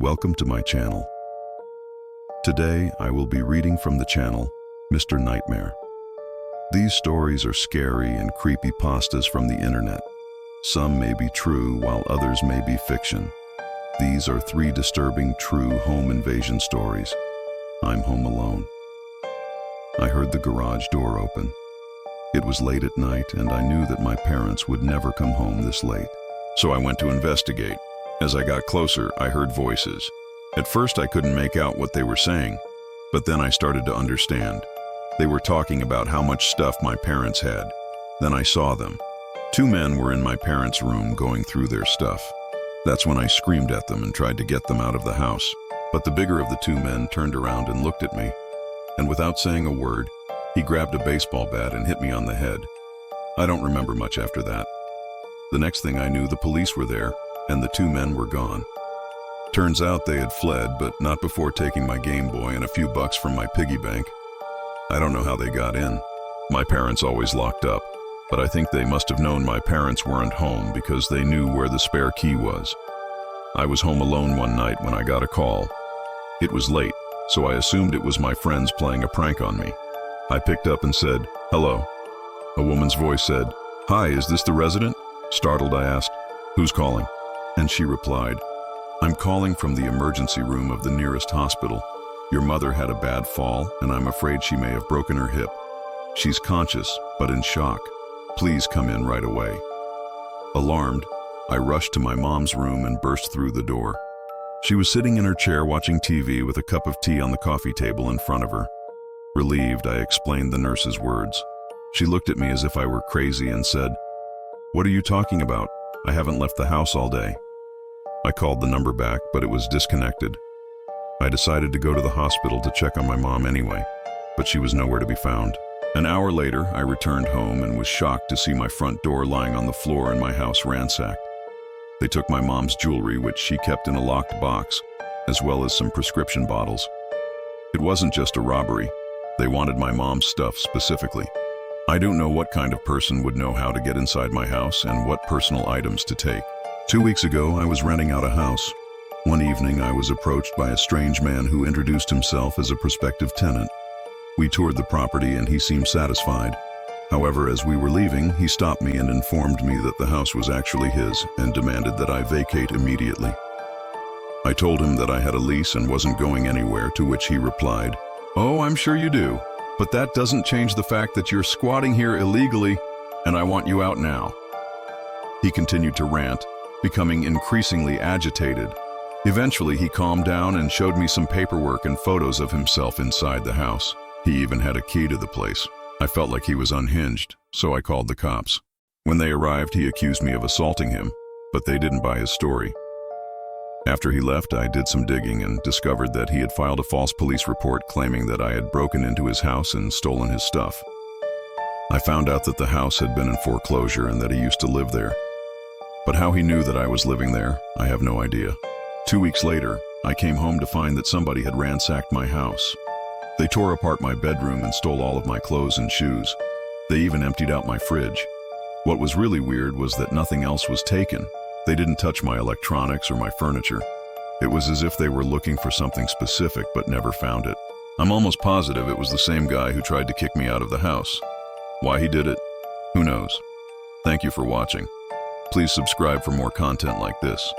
Welcome to my channel. Today I will be reading from the channel Mr. Nightmare. These stories are scary and creepy pastas from the internet. Some may be true while others may be fiction. These are 3 disturbing true home invasion stories. I'm home alone. I heard the garage door open. It was late at night and I knew that my parents would never come home this late. So I went to investigate. As I got closer, I heard voices. At first I couldn't make out what they were saying, but then I started to understand. They were talking about how much stuff my parents had. Then I saw them. 2 men were in my parents' room going through their stuff. That's when I screamed at them and tried to get them out of the house. But the bigger of the 2 men turned around and looked at me, and without saying a word, he grabbed a baseball bat and hit me on the head. I don't remember much after that. The next thing I knew, the police were there, and the 2 men were gone. Turns out they had fled, but not before taking my Game Boy and a few bucks from my piggy bank. I don't know how they got in. My parents always locked up, but I think they must have known my parents weren't home because they knew where the spare key was. I was home alone one night when I got a call. It was late, so I assumed it was my friends playing a prank on me. I picked up and said, "Hello." A woman's voice said, "Hi, is this the resident?" Startled, I asked, "Who's calling?" And she replied, "I'm calling from the emergency room of the nearest hospital. Your mother had a bad fall, and I'm afraid she may have broken her hip. She's conscious, but in shock. Please come in right away." Alarmed, I rushed to my mom's room and burst through the door. She was sitting in her chair watching TV with a cup of tea on the coffee table in front of her. Relieved, I explained the nurse's words. She looked at me as if I were crazy and said, "What are you talking about? I haven't left the house all day." I called the number back, but it was disconnected. I decided to go to the hospital to check on my mom anyway, but she was nowhere to be found. An hour later, I returned home and was shocked to see my front door lying on the floor and my house ransacked. They took my mom's jewelry, which she kept in a locked box, as well as some prescription bottles. It wasn't just a robbery. They wanted my mom's stuff specifically. I don't know what kind of person would know how to get inside my house and what personal items to take. 2 weeks ago, I was renting out a house. One evening, I was approached by a strange man who introduced himself as a prospective tenant. We toured the property and he seemed satisfied. However, as we were leaving, he stopped me and informed me that the house was actually his and demanded that I vacate immediately. I told him that I had a lease and wasn't going anywhere, to which he replied, "Oh, I'm sure you do, but that doesn't change the fact that you're squatting here illegally, and I want you out now." He continued to rant, becoming increasingly agitated. Eventually, he calmed down and showed me some paperwork and photos of himself inside the house. He even had a key to the place. I felt like he was unhinged, so I called the cops. When they arrived, he accused me of assaulting him, but they didn't buy his story. After he left, I did some digging and discovered that he had filed a false police report claiming that I had broken into his house and stolen his stuff. I found out that the house had been in foreclosure and that he used to live there. But how he knew that I was living there, I have no idea. 2 weeks later, I came home to find that somebody had ransacked my house. They tore apart my bedroom and stole all of my clothes and shoes. They even emptied out my fridge. What was really weird was that nothing else was taken. They didn't touch my electronics or my furniture. It was as if they were looking for something specific but never found it. I'm almost positive it was the same guy who tried to kick me out of the house. Why he did it? Who knows? Thank you for watching. Please subscribe for more content like this.